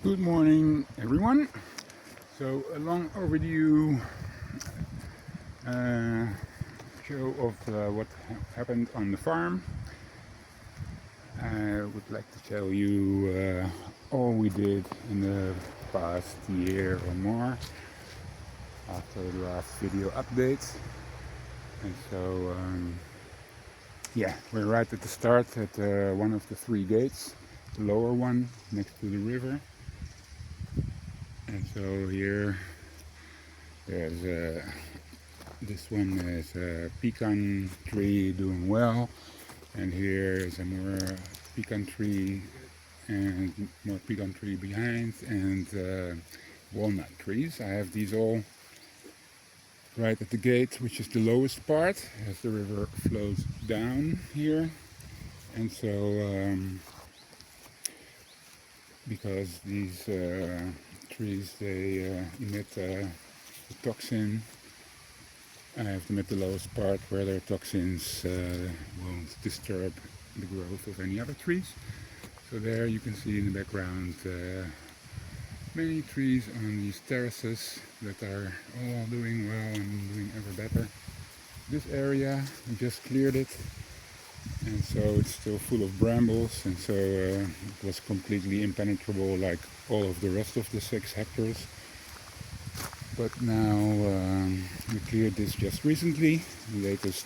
Good morning, everyone. So, a long overdue show of what happened on the farm. I would like to tell you all we did in the past year or more after the last video update. And so, we're right at the start at one of the three gates, the lower one next to the river. And so here there's this one is a pecan tree doing well, and here is a more pecan tree and more pecan tree behind, and walnut trees. I have these all right at the gate, which is the lowest part as the river flows down here. And so because these trees, they emit a toxin, I have them at the lowest part where their toxins won't disturb the growth of any other trees. So there you can see in the background many trees on these terraces that are all doing well and doing ever better. This area, we just cleared it, and so it's still full of brambles, and so it was completely impenetrable like all of the rest of the 6 hectares. But now we cleared this just recently, the latest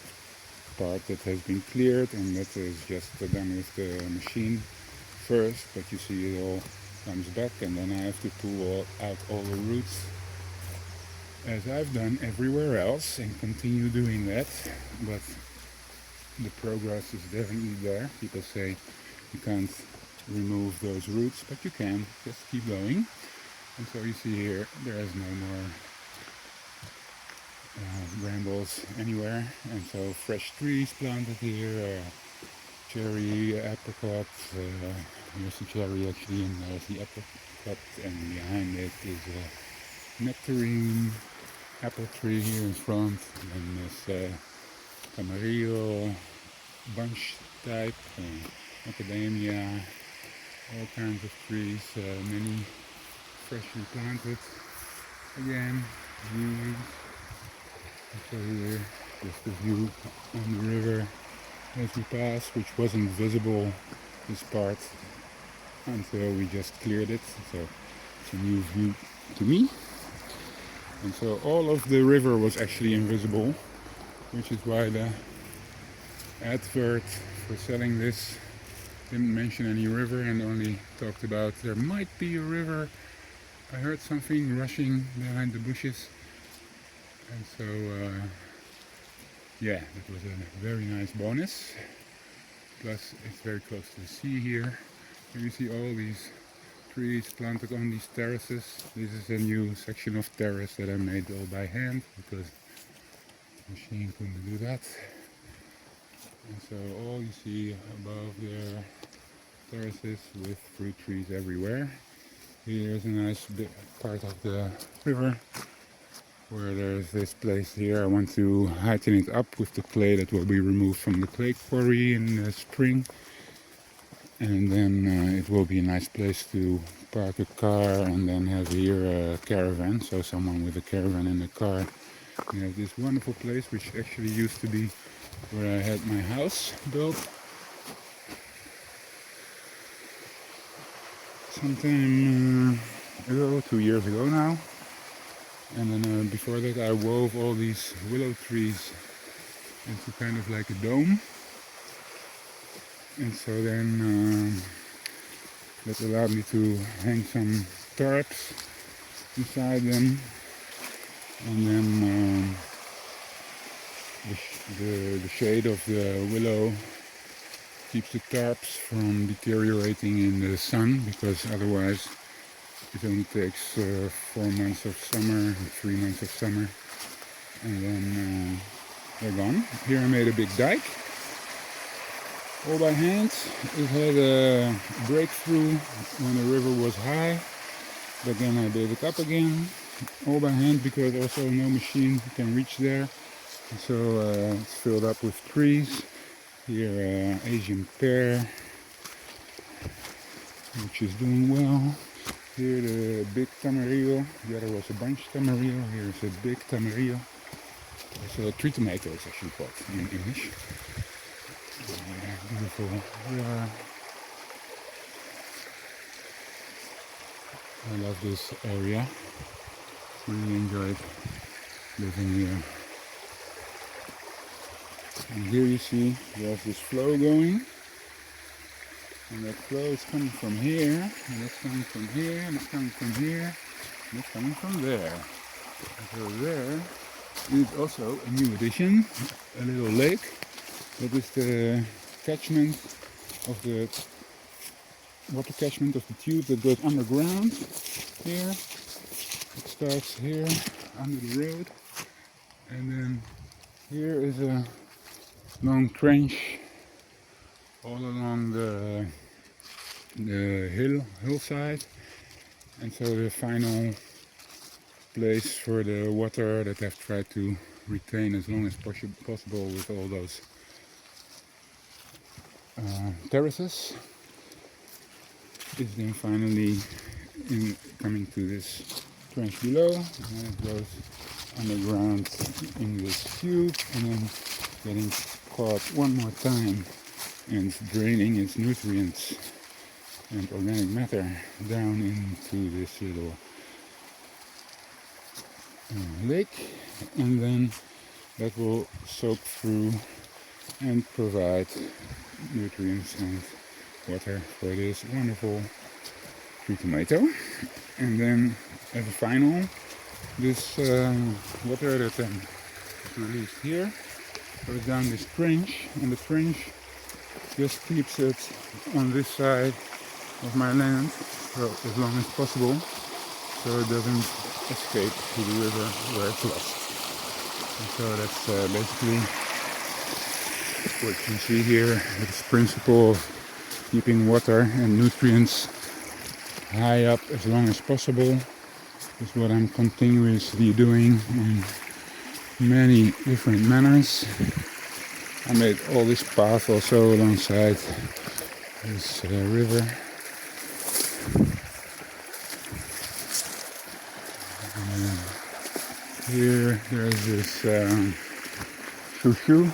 part that has been cleared, and that is just done with the machine first, but you see it all comes back, and then I have to pull out all the roots as I've done everywhere else and continue doing that. But the progress is definitely there. People say you can't remove those roots, but you can, just keep going. And so you see here, there is no more brambles anywhere, and so fresh trees planted here, cherry, apricot, here's the cherry actually, and there's the apricot, and behind it is a nectarine apple tree here in front, and there's camarillo, bunch type, macadamia, all kinds of trees, many freshly planted, again, new. So here, just the view on the river as we pass, which wasn't visible, this part, until we just cleared it, so it's a new view to me. And so all of the river was actually invisible, which is why the advert for selling this didn't mention any river and only talked about there might be a river. I heard something rushing behind the bushes, and so that was a very nice bonus. Plus it's very close to the sea here. And you see all these trees planted on these terraces. This is a new section of terrace that I made all by hand because the machine couldn't do that. And so all you see above there, terraces with fruit trees everywhere. Here's a nice bit part of the river where there's this place here. I want to heighten it up with the clay that will be removed from the clay quarry in the spring, and then it will be a nice place to park a car and then have here a caravan, so someone with a caravan in the car. We have this wonderful place which actually used to be where I had my house built sometime ago, 2 years ago now. And then before that I wove all these willow trees into kind of like a dome. And so then that allowed me to hang some tarps inside them. And then the shade of the willow keeps the tarps from deteriorating in the sun, because otherwise it only takes 4 months of summer, 3 months of summer, and then they're gone. Here I made a big dike, all by hand. It had a breakthrough when the river was high, but then I built it up again, all by hand, because also no machine can reach there. And so it's filled up with trees. Here Asian pear, which is doing well. here the big tamarillo, the other was a bunch tamarillo, here's a big tamarillo. So tree tomato is actually called in English. Beautiful river. I love this area. Really enjoyed living here. And here you see there's this flow going. And that flow is coming from here, and it's coming from here, and it's coming from here, and it's coming from there. And so there is also a new addition, a little lake. That is the catchment of the water catchment of the tube that goes underground here. It starts here under the road, and then here is a long trench all along the hillside, and so the final place for the water that I've tried to retain as long as possible with all those terraces is then finally coming to this trench below, and it goes underground in this tube and then getting caught one more time and draining its nutrients and organic matter down into this little lake, and then that will soak through and provide nutrients and water for this wonderful tree tomato. And then as a final, this water that then is released here goes down this trench, and the trench just keeps it on this side of my land for as long as possible, so it doesn't escape to the river where it's lost. And so that's basically what you see here, this principle of keeping water and nutrients high up as long as possible is what I'm continuously doing in many different manners. I made all this path also alongside this river. Here there's this shushu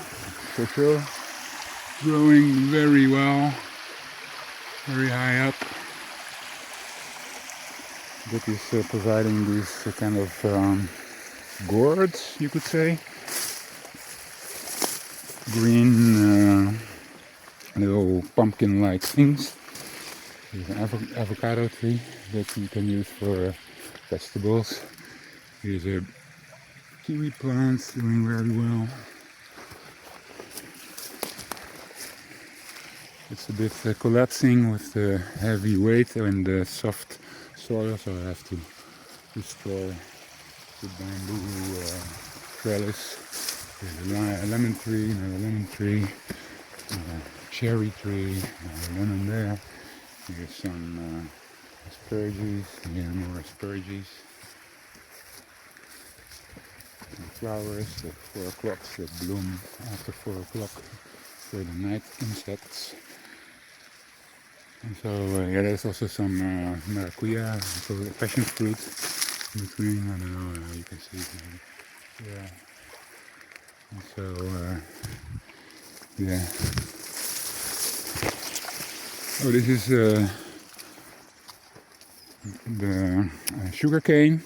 growing very well, very high up. That is providing these kind of gourds, you could say. Green little pumpkin-like things. There's an avocado tree that you can use for vegetables. Here's a kiwi plant doing very well. It's a bit collapsing with the heavy weight and the soft soil, so I have to restore the bamboo trellis. There's a lemon tree, another lemon tree, a cherry tree, a lemon there. Here's some asperges, here more asperges. And flowers at 4 o'clock that bloom after 4 o'clock for the night insects. And so yeah, there's also some maracuya, so passion fruit in between. I don't know how you can see it maybe. Yeah. And so yeah. Oh, this is the sugar cane.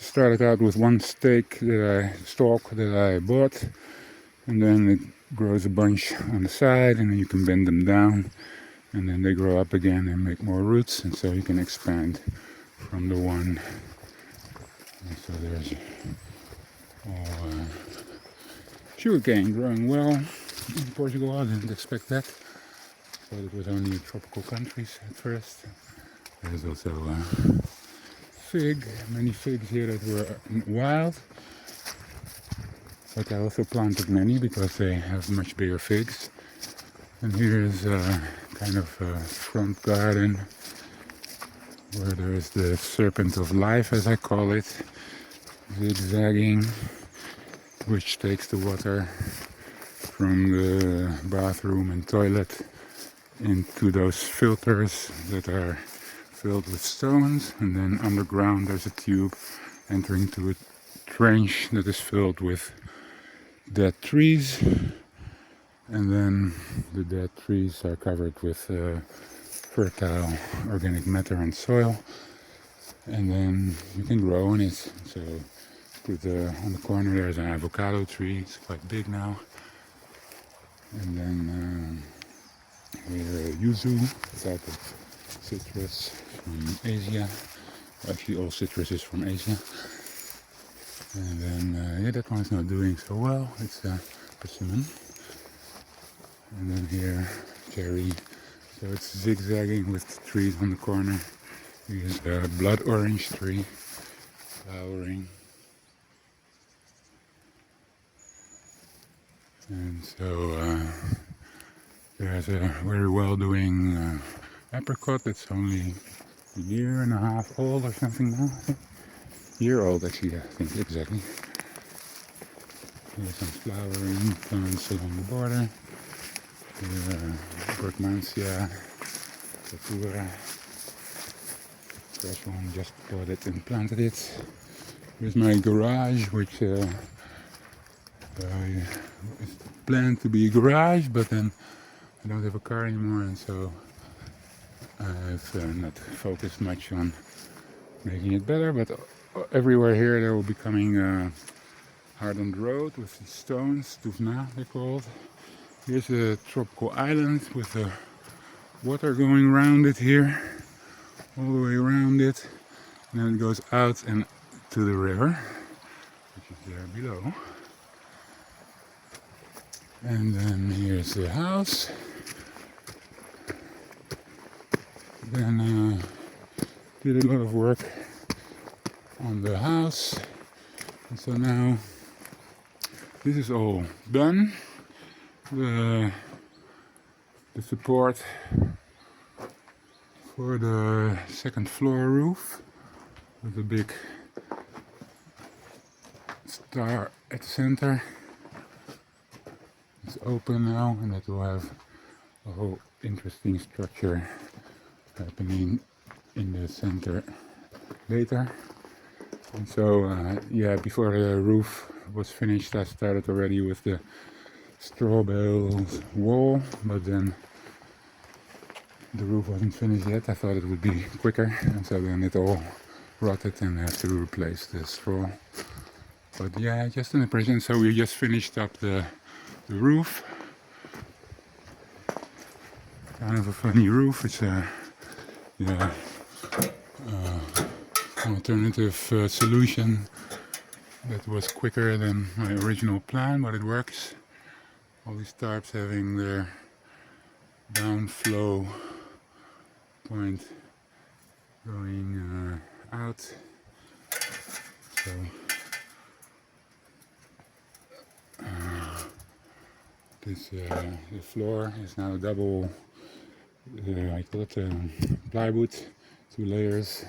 Started out with one stalk that I bought, and then it grows a bunch on the side, and then you can bend them down, and then they grow up again and make more roots, and so you can expand from the one. And so there's all sugarcane growing well in Portugal. I didn't expect that. I thought it was only in tropical countries at first. There's also many figs here that were wild, but I also planted many because they have much bigger figs. And here is a kind of a front garden where there is the serpent of life, as I call it, zigzagging, which takes the water from the bathroom and toilet into those filters that are filled with stones, and then underground there's a tube entering to a trench that is filled with dead trees, and then the dead trees are covered with fertile organic matter and soil, and then you can grow in it. So on the corner there's an avocado tree, it's quite big now, and then here yuzu, a type of citrus from Asia. Actually all citrus is from Asia. And then yeah, that one's not doing so well, it's persimmon. And then here cherry, so it's zigzagging with the trees on the corner. Here's a blood orange tree flowering. And so there's a very well doing apricot that's only a year and a half old or something now, I think. Year old actually, I think, exactly. Here's some flowering plants along the border. Here Berkmansia, Sakura. Fresh one, just bought it and planted it. Here's my garage, which is planned to be a garage, but then I don't have a car anymore, and so I've not focused much on making it better. But everywhere here they will be coming hardened road with these stones, tufna they're called. Here's a tropical island with the water going around it here, all the way around it, and then it goes out and to the river, which is there below. And then here's the house. Then did a lot of work on the house, and so now this is all done. The support for the second floor roof with a big star at the center. It's open now, and that will have a whole interesting structure happening in the center later. And so yeah, before the roof was finished I started already with the straw bales wall, but then the roof wasn't finished yet. I thought it would be quicker, and so then it all rotted and I had to replace the straw. But yeah, just an impression. So we just finished up the roof. Kind of a funny roof. It's a an alternative solution that was quicker than my original plan, but it works. All these tarps having their downflow point going out. So the floor is now double, I call it plywood, 2 layers.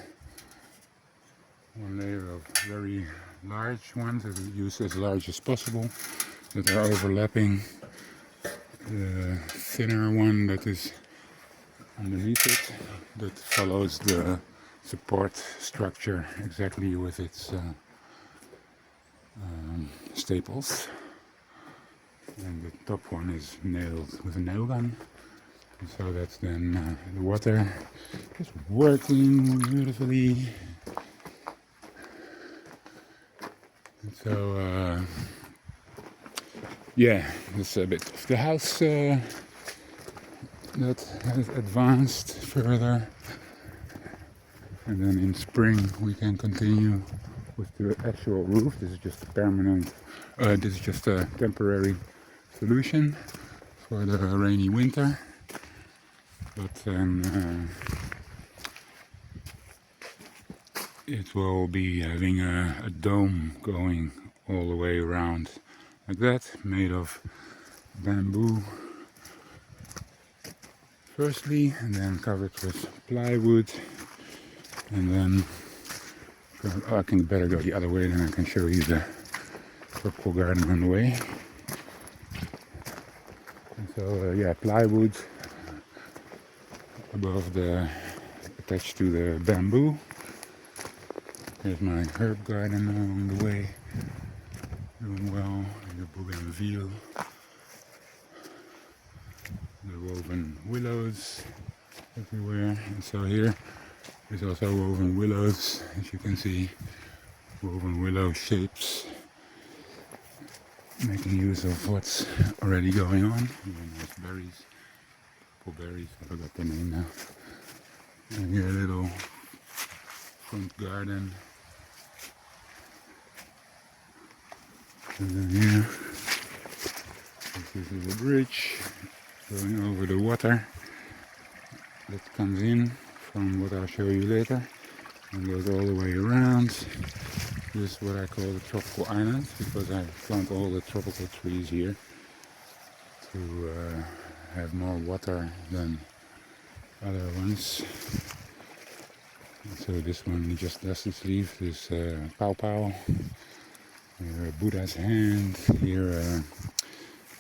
One layer of very large ones that are used as large as possible, that are overlapping the thinner one that is underneath it, that follows the support structure exactly with its staples. And the top one is nailed with a nail gun. And so that's then the water is working beautifully. And so yeah, that's a bit of the house that has advanced further. And then in spring we can continue with the actual roof. This is just a permanent, this is just a temporary solution for the rainy winter. But then it will be having a dome going all the way around like that, made of bamboo firstly, and then covered with plywood, and then I can better go the other way, then I can show you the tropical garden on the way. And so yeah, plywood above the attached to the bamboo. Here's my herb garden along the way, doing well. And the bougainville, the woven willows everywhere. And so here is also woven willows, as you can see, woven willow shapes, making use of what's already going on. Very nice berries, purple berries, I forgot the name now. And here a little front garden. And then here, this is a bridge going over the water that comes in from what I'll show you later and goes all the way around. This is what I call the tropical island, because I plant all the tropical trees here to have more water than other ones. So this one just does its leaf, this pawpaw. Here, Buddha's hand. Here,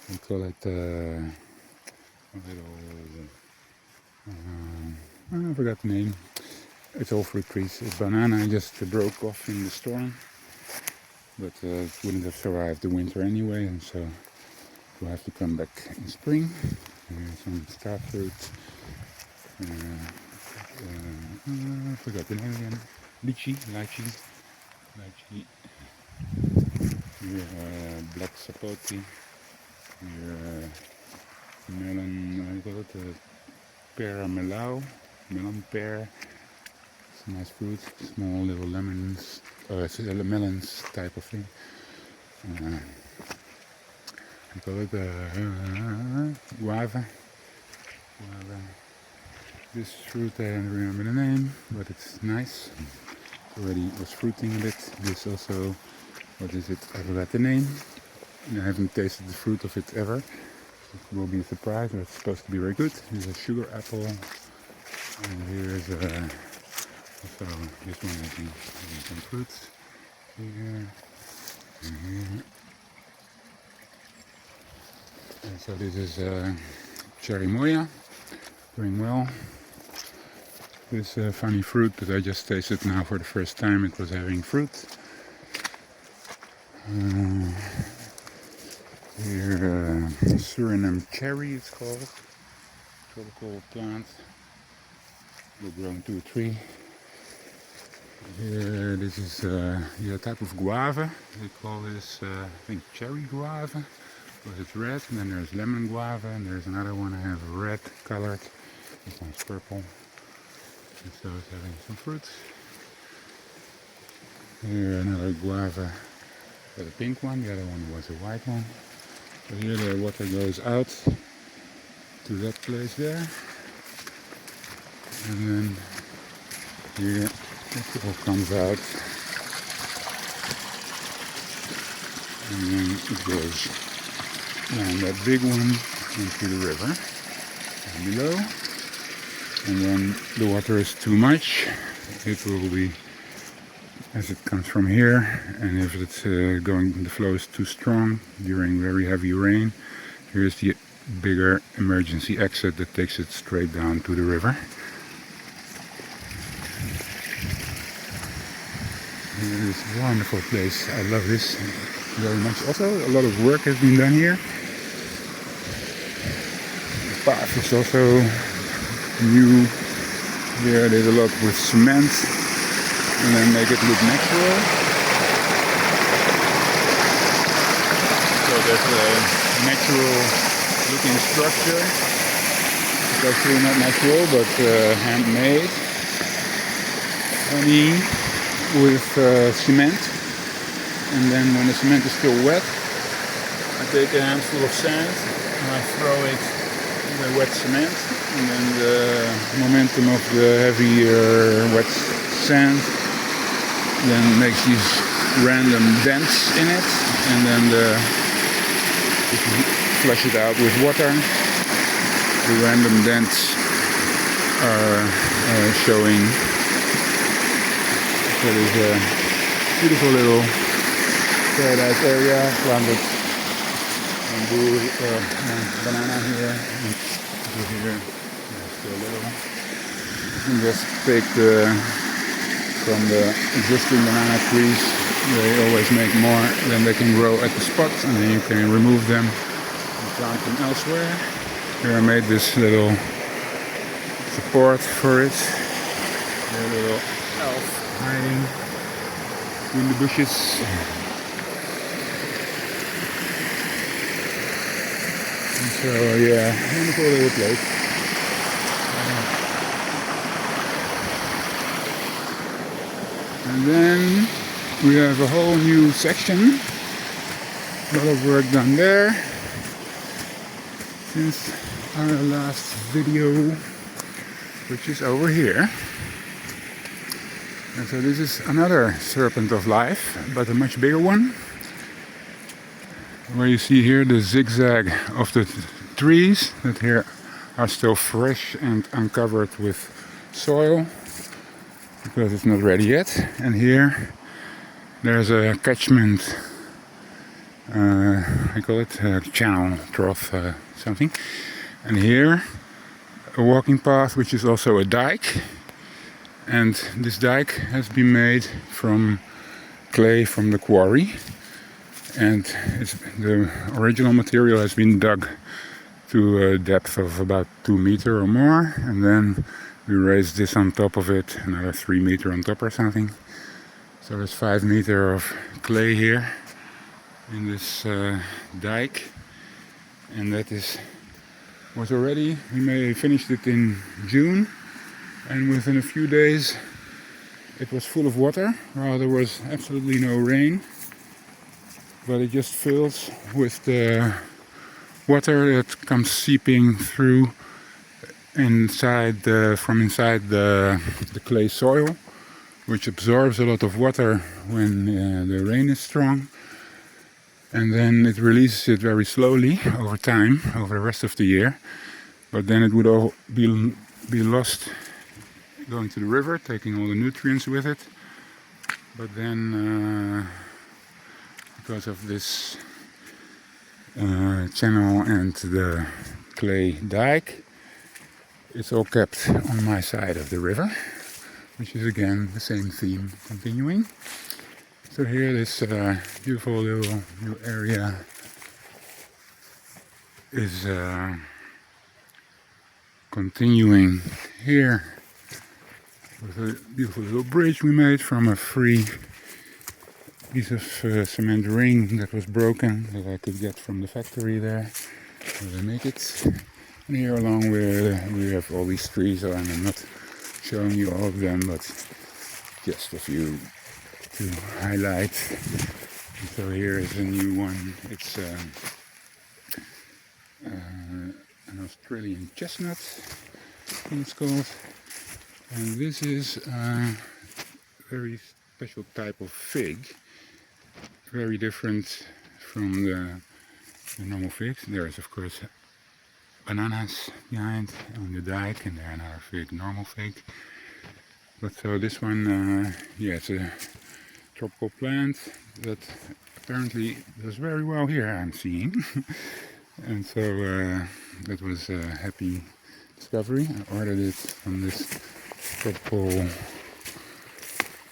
we call it a little. I forgot the name. It's all fruit trees. A banana just broke off in the storm, but it wouldn't have survived the winter anyway, and so we'll have to come back in spring. Some star fruit. I forgot the name again. Lychee. Here, black sapote. Here, melon, what do you call it? Pyramidal, melon pear. It's a nice fruit. Small little lemons, it's melons type of thing. I call it guava. This fruit, I don't remember the name, but it's nice. It already was fruiting a bit. This also, what is it? I forgot the name. I haven't tasted the fruit of it ever. It will be a surprise, but it's supposed to be very good. Here's a sugar apple. And here's also this one having some fruits. Here and here. And so this is cherry moya, doing well. This funny fruit that I just tasted now for the first time. It was having fruit. Here, Suriname cherry, it's called. Tropical plant. Will grow into a tree. Here, this is a type of guava. They call this, I think, cherry guava, because it's red. And then there's lemon guava, and there's another one I have red colored. This one's purple. And so it's having some fruits. Here, another guava, but a pink one. The other one was a white one. So here the water goes out to that place there, and then here it all comes out, and then it goes down that big one into the river and below, and when the water is too much, it will be, as it comes from here, and if it's the flow is too strong during very heavy rain, here's the bigger emergency exit that takes it straight down to the river. This wonderful place, I love this very much. Also, a lot of work has been done here. The path is also new. Here there's a lot with cement, and then make it look natural. So there's a natural looking structure. It's actually not natural, but handmade. Honey with cement. And then when the cement is still wet, I take a handful of sand and I throw it in the wet cement. And then the momentum of the heavier wet sand then makes these random dents in it, and then if you flush it out with water, the random dents are showing. So there's a beautiful little paradise area, planted bamboo, banana here, and here, still a little. can just take from the existing banana trees. They always make more than they can grow at the spot, and then you can remove them and plant them elsewhere. Here I made this little support for it. A little elf hiding in the bushes. And so yeah, wonderful little place. And then we have a whole new section. A lot of work done there since our last video, which is over here. And so this is another serpent of life, but a much bigger one. Where you see here the zigzag of the trees that here are still fresh and uncovered with soil because it's not ready yet. And here there's a catchment, I call it a channel, trough, something. And here a walking path which is also a dike. And this dike has been made from clay from the quarry. And the original material has been dug to a depth of about 2 meters or more, and then we raised this on top of it, another 3 meters on top or something. So there's 5 meters of clay here in this dike, and that was already, we finished it in June, and within a few days it was full of water, while there was absolutely no rain. But it just fills with the water that comes seeping through from inside the clay soil, which absorbs a lot of water when the rain is strong, and then it releases it very slowly over time, over the rest of the year. But then it would all be lost going to the river, taking all the nutrients with it. But then because of this channel and the clay dike, it's all kept on my side of the river, which is again the same theme continuing. So here this beautiful little new area is continuing here with a beautiful little bridge we made from a free piece of cement ring that was broken that I could get from the factory there, where they make it. And here along we have all these trees, and I'm not showing you all of them, but just a few to highlight. And so here is a new one. It's an Australian chestnut, I think it's called. And this is a very special type of fig. Very different from the normal figs. There is of course bananas behind on the dike, and there another fig, normal fig. But so this one, yeah, it's a tropical plant that apparently does very well here, I'm seeing. And so that was a happy discovery. I ordered it from this tropical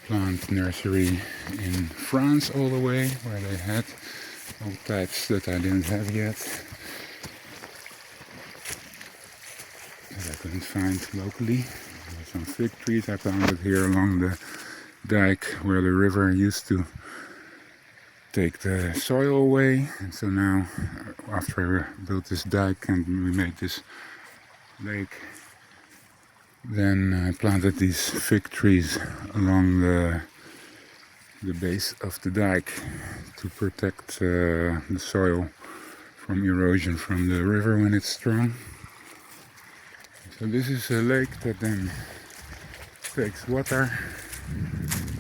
plant nursery in France all the way, where they had all types that I didn't have yet, that I couldn't find locally. There were some fig trees I planted here along the dike where the river used to take the soil away. And so now, after I built this dike and we made this lake, then I planted these fig trees along the base of the dike to protect the soil from erosion from the river when it's strong. So this is a lake that then takes water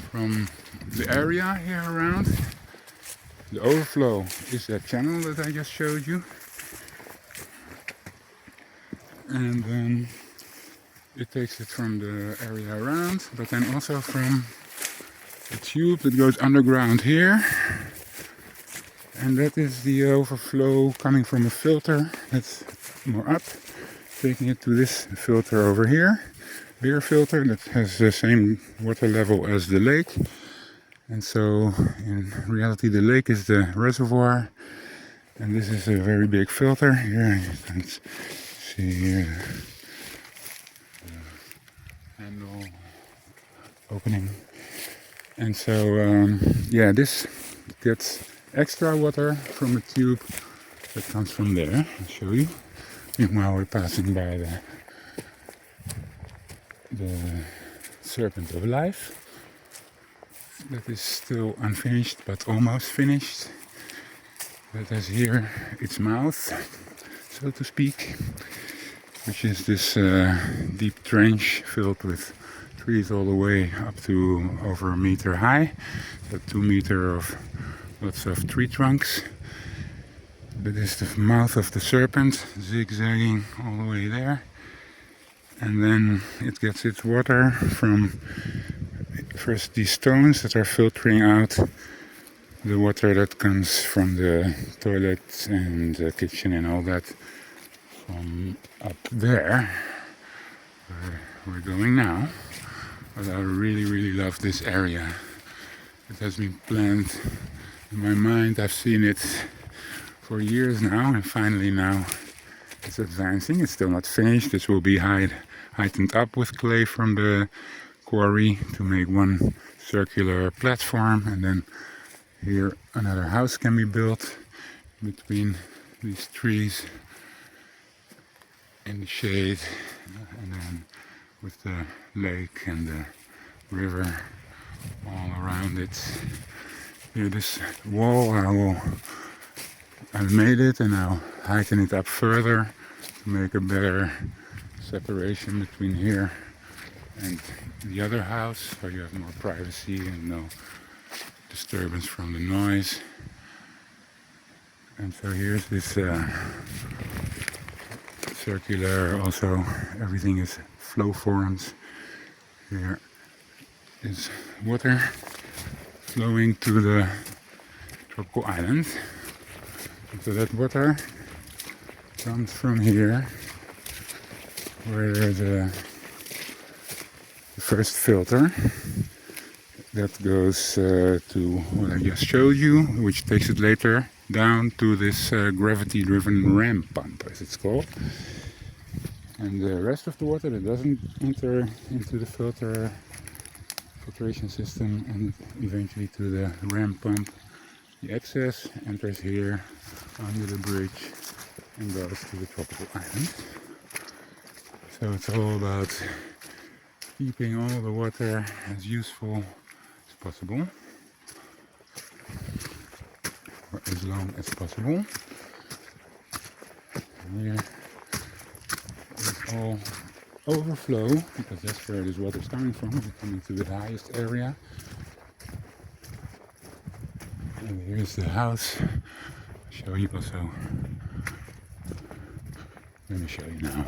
from the area here around. The overflow is that channel that I just showed you. And then it takes it from the area around, but then also from a tube that goes underground here. And that is the overflow coming from a filter that's more up, taking it to this filter over here. beer filter that has the same water level as the lake. And so in reality the lake is the reservoir, and this is a very big filter. Here you can see here the handle opening. And so yeah, this gets extra water from a tube that comes from there. I'll show you. Meanwhile we're passing by the Serpent of Life. That is still unfinished, but almost finished. That has here its mouth, so to speak, which is this deep trench filled with trees all the way up to over a meter high. So 2 meters of lots of tree trunks. That is the mouth of the serpent, zigzagging all the way there. And then it gets its water from first these stones that are filtering out the water that comes from the toilet and the kitchen and all that from up there where we're going now. But I really love this area. It has been planned in my mind. I've seen it for years now, and finally now it's advancing. It's still not finished. This will be heightened up with clay from the quarry to make one circular platform, and then here another house can be built between these trees in the shade, and then with the lake and the river all around it. Here this wall, I've made it and I'll heighten it up further to make a better separation between here and the other house, so you have more privacy and no disturbance from the noise. And so here's this circular, also everything is flow forms. Here is water flowing to the tropical island. And so that water comes from here, where there's the first filter that goes to what I just showed you, which takes it later down to this gravity-driven ram pump, as it's called. And the rest of the water that doesn't enter into the filtration system and eventually to the ram pump, the excess enters here under the bridge and goes to the tropical island. So it's all about keeping all the water as useful as possible, for as long as possible. And here is all overflow, because that's where this water is coming from. It's coming to the highest area. And here's the house. I'll show you also. Let me show you now.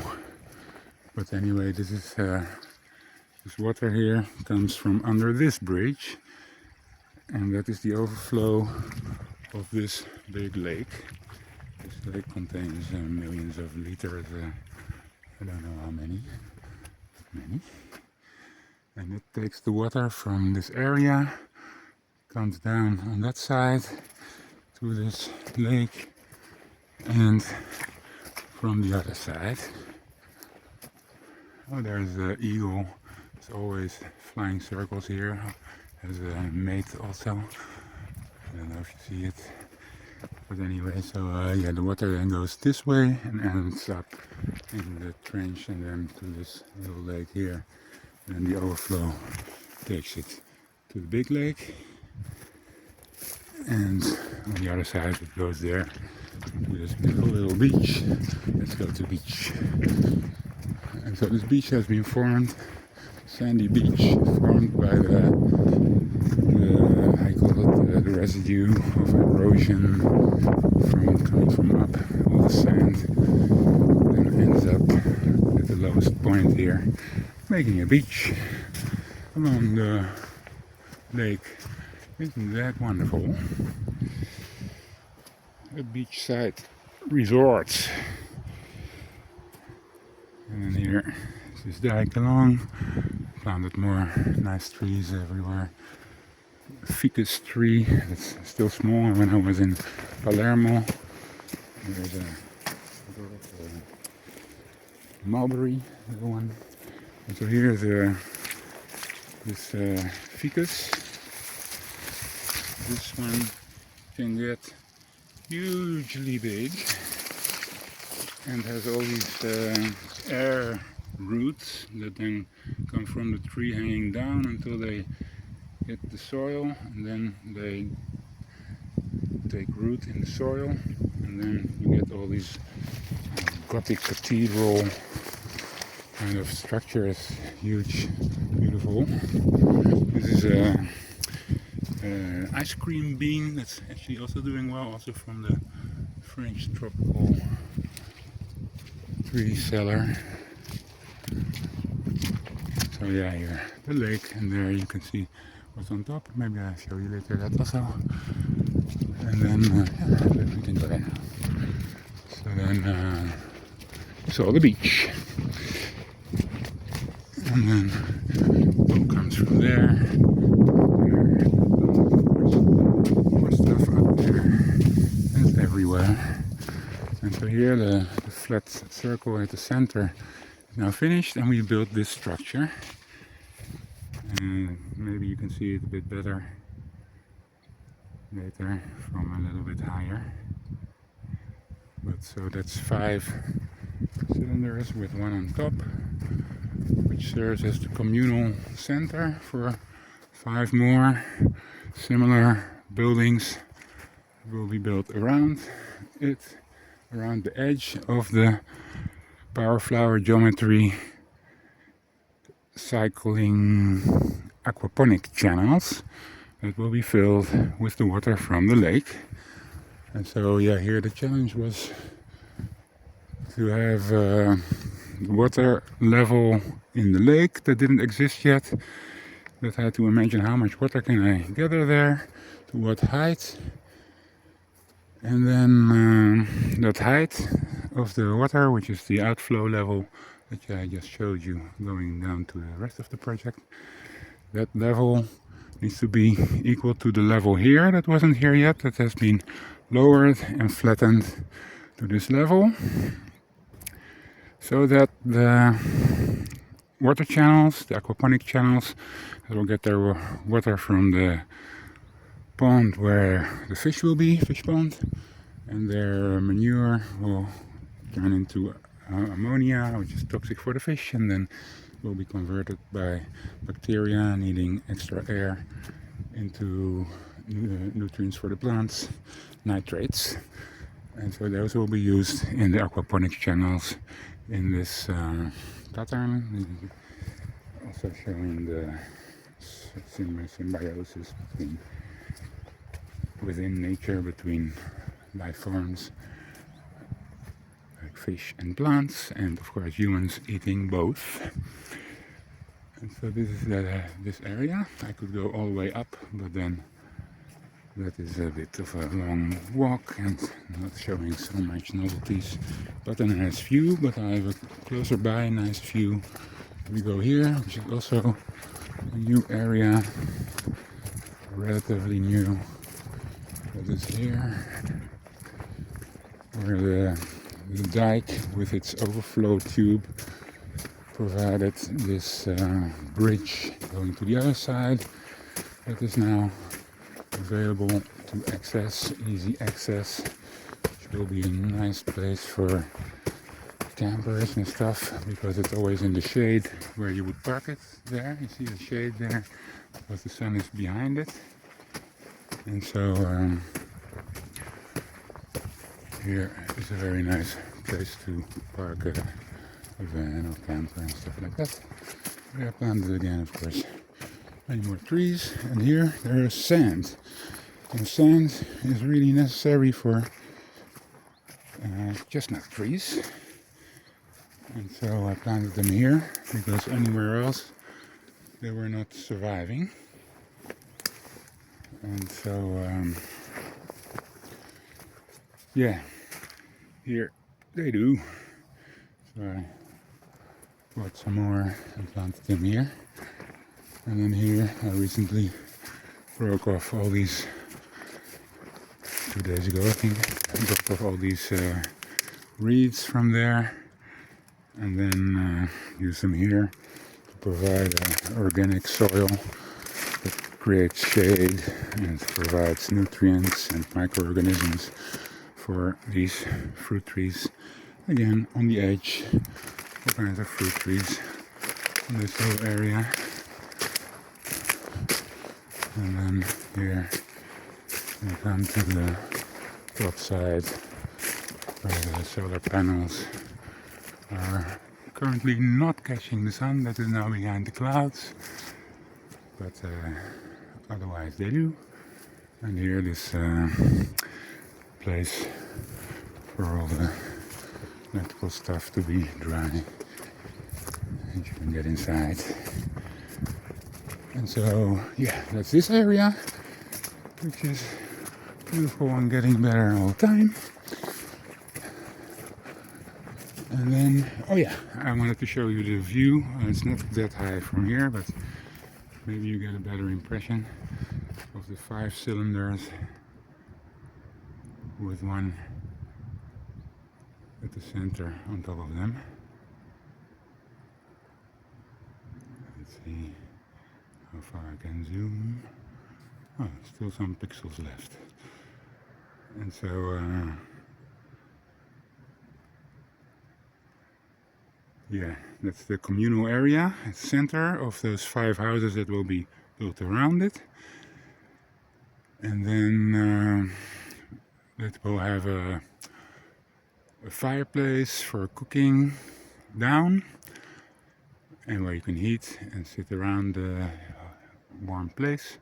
But anyway, this is this water here comes from under this bridge, and that is the overflow of this big lake. This lake contains millions of liters. I don't know how many, but many. And it takes the water from this area, comes down on that side to this lake, and from the other side. Oh, there's the eagle. It's always flying circles here. There's a mate also. I don't know if you see it. But anyway, so yeah, the water then goes this way and ends up in the trench and then to this little lake here. And then the overflow takes it to the big lake. And on the other side it goes there to this beautiful little beach. Let's go to the beach. And so this beach has been formed, sandy beach, formed by I call it the residue of erosion coming from up, all the sand, then ends up at the lowest point here, making a beach along the lake. Isn't that wonderful? A beachside resort. And then here is this dike along. Planted more nice trees everywhere. Ficus tree, it's still small. When I was in Palermo, there's a mulberry, little one. And so here's this ficus. This one can get hugely big and has all these air roots that then come from the tree hanging down until they hit the soil, and then they take root in the soil, and then you get all these Gothic cathedral kind of structures, huge, beautiful. This is a ice cream bean that's actually also doing well, also from the French tropical tree cellar. So yeah, here the lake, and there you can see what's on top. Maybe I'll show you later that also. And then everything there. So then saw the beach, and then boat comes from there. More stuff up there. It's everywhere. And so here the flat circle at the center is now finished, and we built this structure. And maybe you can see it a bit better later from a little bit higher. But so that's 5 cylinders with one on top, which serves as the communal center for 5 more similar buildings will be built around it, around the edge of the Power Flow-er geometry cycling aquaponic channels that will be filled with the water from the lake. And so yeah, here the challenge was to have water level in the lake that didn't exist yet. That had to imagine how much water can I gather there, to what height, and then that height of the water, which is the outflow level that I just showed you going down to the rest of the project, that level needs to be equal to the level here that wasn't here yet, that has been lowered and flattened to this level, so that the water channels, the aquaponic channels, that will get their water from the pond where the fish will be, fish pond, and their manure will turn into ammonia, which is toxic for the fish, and then will be converted by bacteria needing extra air into nutrients for the plants, nitrates. And so those will be used in the aquaponic channels in this pattern. Also showing the symbiosis within nature between life forms like fish and plants, and of course humans eating both. And so this is this area. I could go all the way up, but then that is a bit of a long walk and not showing so much novelties. But a nice view, but I have a closer by nice view. We go here, which is also a new area, relatively new. That is here, where the dike with its overflow tube provided this bridge going to the other side that is now available to access, easy access, which will be a nice place for campers and stuff, because it's always in the shade where you would park it. There, you see the shade there, because the sun is behind it. And so here is a very nice place to park a van or camper and stuff like that. We have planted again, of course, many more trees, and here there is sand. And sand is really necessary for chestnut trees. And so I planted them here, because anywhere else they were not surviving. And so, yeah, here they do. So I bought some more and planted them here. And then here I recently broke off all these, 2 days ago I think, I broke off all these reeds from there and then use them here to provide organic soil that creates shade and provides nutrients and microorganisms for these fruit trees. Again, on the edge, all kinds of fruit trees in this whole area. And then here we come to the top side where the solar panels are currently not catching the sun, that is now behind the clouds, but otherwise they do. And here this place for all the electrical stuff to be dry, and you can get inside. And so yeah, that's this area, which is beautiful and getting better all the time. And then, oh yeah, I wanted to show you the view. It's not that high from here, but maybe you get a better impression of the 5 cylinders with one at the center on top of them. Let's see how far I can zoom. Oh, still some pixels left. And so yeah, that's the communal area, center of those 5 houses that will be built around it. And then it will have a fireplace for cooking down, and where you can heat and sit around the warm place.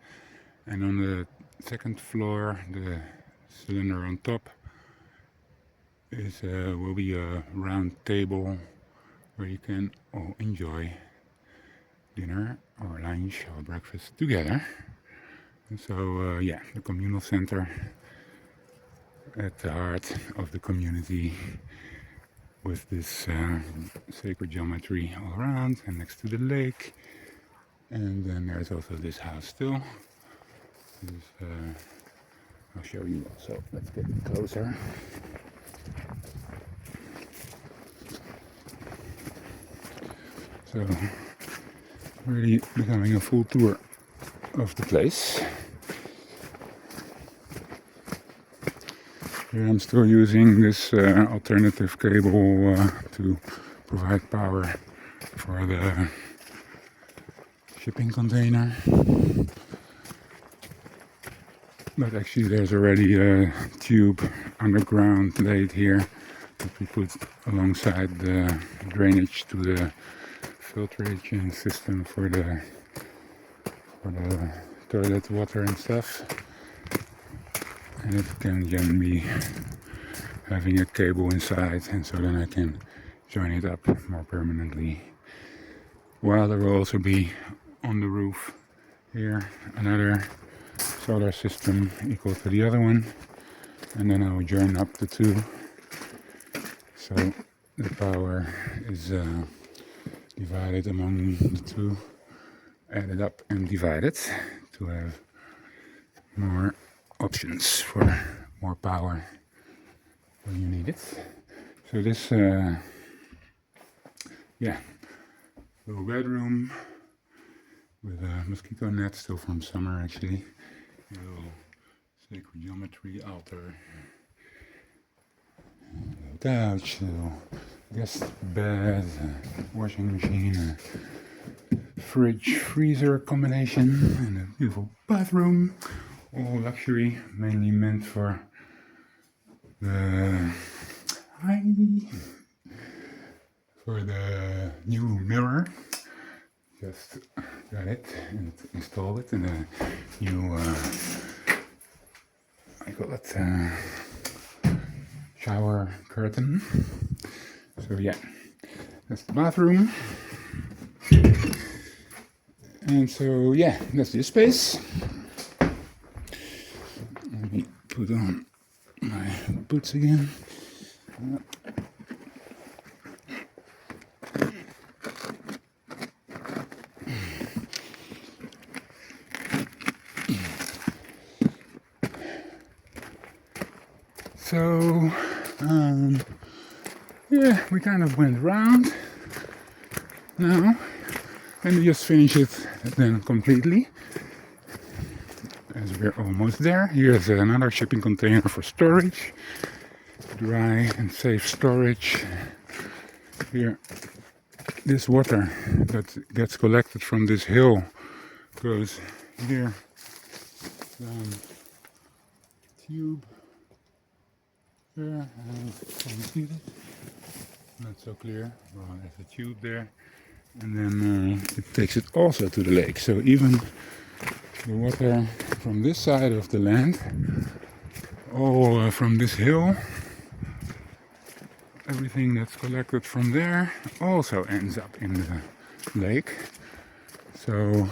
And on the 2nd floor, the cylinder on top is will be a round table where you can all enjoy dinner or lunch or breakfast together. And so yeah, the communal center at the heart of the community, with this sacred geometry all around and next to the lake. And then there's also this house still. I'll show you also. Let's get closer. So really becoming a full tour of the place. Here I'm still using this alternative cable to provide power for the shipping container. But actually there's already a tube underground laid here that we put alongside the drainage to the filtration system for the toilet water and stuff. And it can then be having a cable inside, and so then I can join it up more permanently. While there will also be on the roof here another solar system equal to the other one, and then I will join up the two, so the power is divided among the two, added up and divided to have more options for more power when you need it. So this yeah, little bedroom with a mosquito net, still from summer actually, a little sacred geometry altar, a little couch, a little guest bed, a washing machine, a fridge freezer combination, and a beautiful bathroom. All luxury, mainly meant for the new mirror. Just got it and installed it in a new I call it shower curtain. So yeah, that's the bathroom. And so yeah, that's this space. Let me put on my boots again. So, yeah, we kind of went round now, and we just finish it then completely. As we're almost there, here's another shipping container for storage, dry and safe storage. Here, this water that gets collected from this hill goes here down tube there. Can you see this? Not so clear. Well, there's a tube there, and then it takes it also to the lake. So even the water from this side of the land, all from this hill, everything that's collected from there also ends up in the lake. So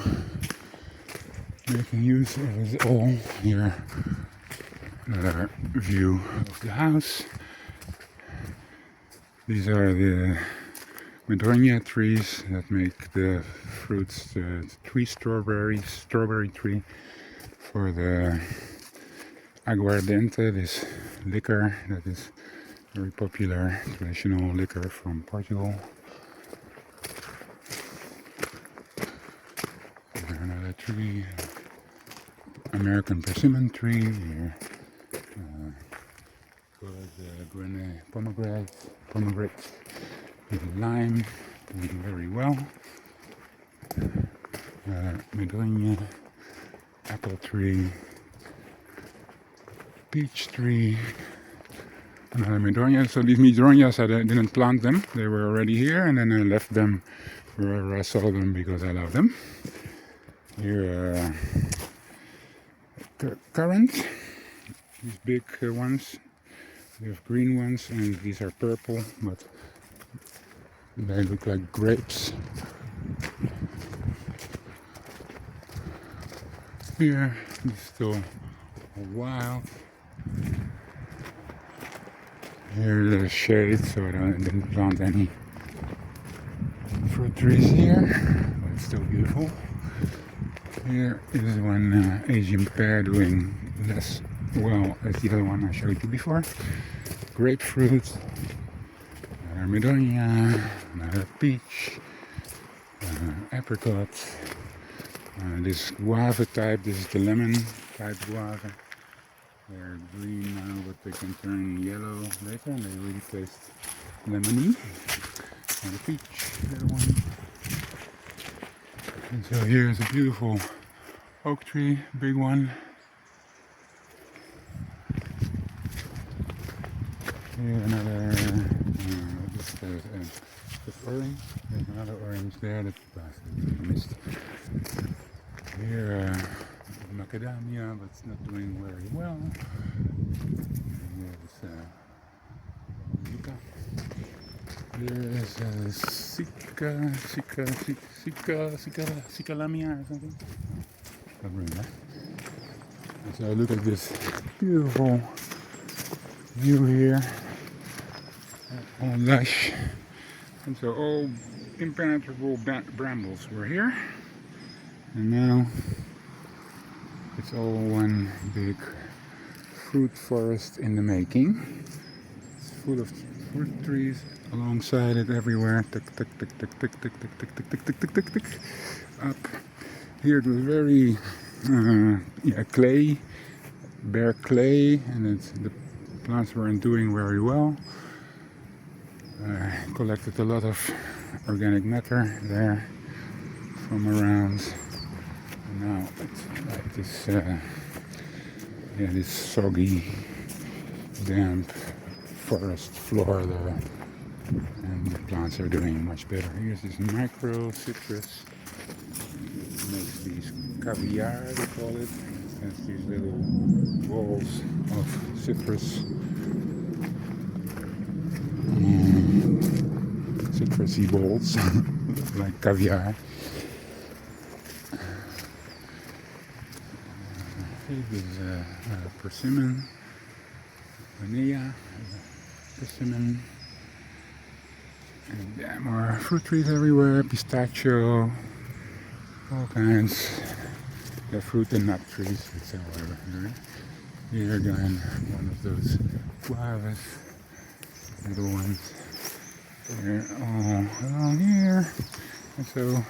making use of it all here. Another view of the house. These are the Madroña trees that make the fruits, the strawberry tree for the aguardiente, this liquor that is very popular, traditional liquor from Portugal. Here another tree, American persimmon tree here. Pomegranate with lime, doing very well. Madroña, apple tree, peach tree, another Madroña. So these Madroñas, I didn't plant them, they were already here, and then I left them wherever I saw them because I love them. Here, currant, these big ones. We have green ones, and these are purple, but they look like grapes. Here, it's still wild. Here there's shade, so I didn't plant any fruit trees here, but it's still beautiful. Here is one Asian pear doing less well as the other one I showed you before. Grapefruit, another Madroña, another peach, apricot, this guava type, this is the lemon type guava. They're green now, but they can turn yellow later, and they really taste lemony. And the peach, the other one. And so here's a beautiful oak tree, big one. Here another, this orange, there's another orange there that I missed. Here macadamia, but it's not doing very well. Here's Cicalamia or something. So look at this beautiful view here, all lush, and so all impenetrable brambles were here, and now it's all one big fruit forest in the making. It's full of fruit trees alongside it everywhere. Tick tick tick tick tick tick tick tick tick tick tick tick tick. Up here it was very clay, bare clay, and the plants weren't doing very well. Collected a lot of organic matter there from around. And now it's like this, this soggy, damp forest floor there, and the plants are doing much better. Here's this micro citrus. It makes these caviar, they call it. It's these little balls of citrus. Citrusy balls, like caviar. This is persimmon, vanilla, persimmon, and more fruit trees everywhere, pistachio, all kinds. The fruit and nut trees, it's everywhere. Here again, one of those guavas, little ones. They're all along here. And so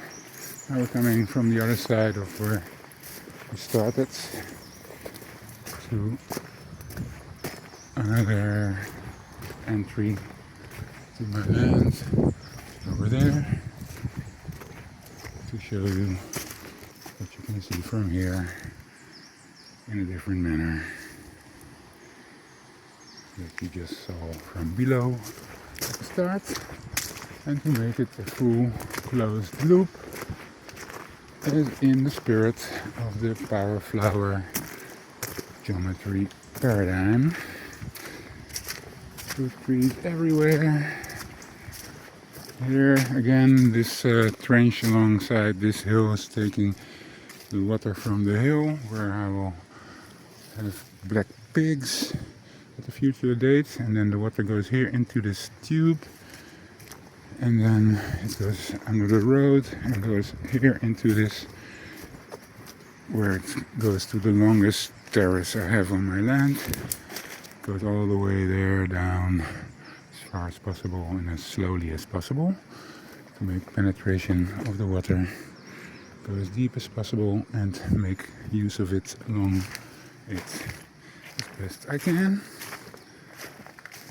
now we're coming from the other side of where we started to another entry to my land over there to show you what you can see from here in a different manner that you just saw from below at the start, and to make it a full closed loop as in the spirit of the Power Flow-er geometry paradigm. Fruit trees everywhere. Here again, this trench alongside this hill is taking the water from the hill, where I will have black pigs at a future date, and then the water goes here into this tube, and then it goes under the road and goes here into this, where it goes to the longest terrace I have on my land. Goes all the way there down as far as possible and as slowly as possible to make penetration of the water go as deep as possible and make use of it along it as best I can.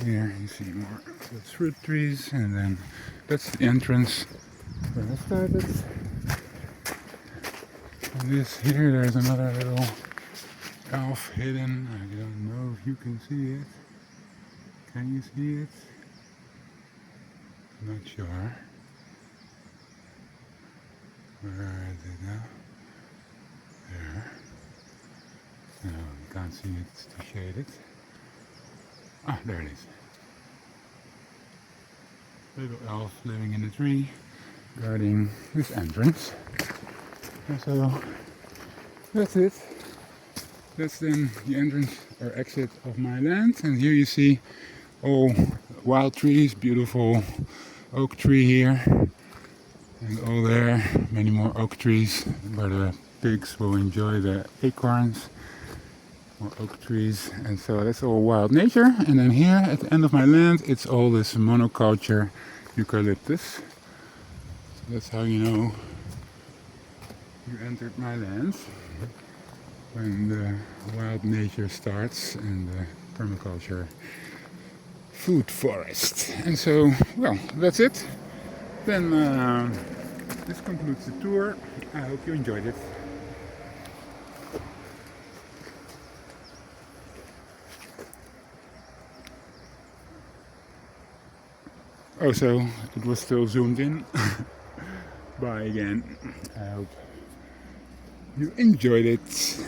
Here you see more of fruit trees, and then that's the entrance where I started. And this here, there's another little elf hidden. I don't know if you can see it. Can you see it? Not sure. Where is it now? There. No, you can't see it, it's too shaded. Ah, there it is. Little elf living in a tree, guarding this entrance. And so, that's it. That's then the entrance or exit of my land. And here you see all wild trees, beautiful oak tree here. And all there, many more oak trees where the pigs will enjoy the acorns. More oak trees, and so that's all wild nature. And then here at the end of my land, it's all this monoculture eucalyptus. So that's how you know you entered my land, when the wild nature starts and the permaculture food forest. And so, well, that's it. Then this concludes the tour. I hope you enjoyed it. Oh, so it was still zoomed in. Bye again. I hope you enjoyed it.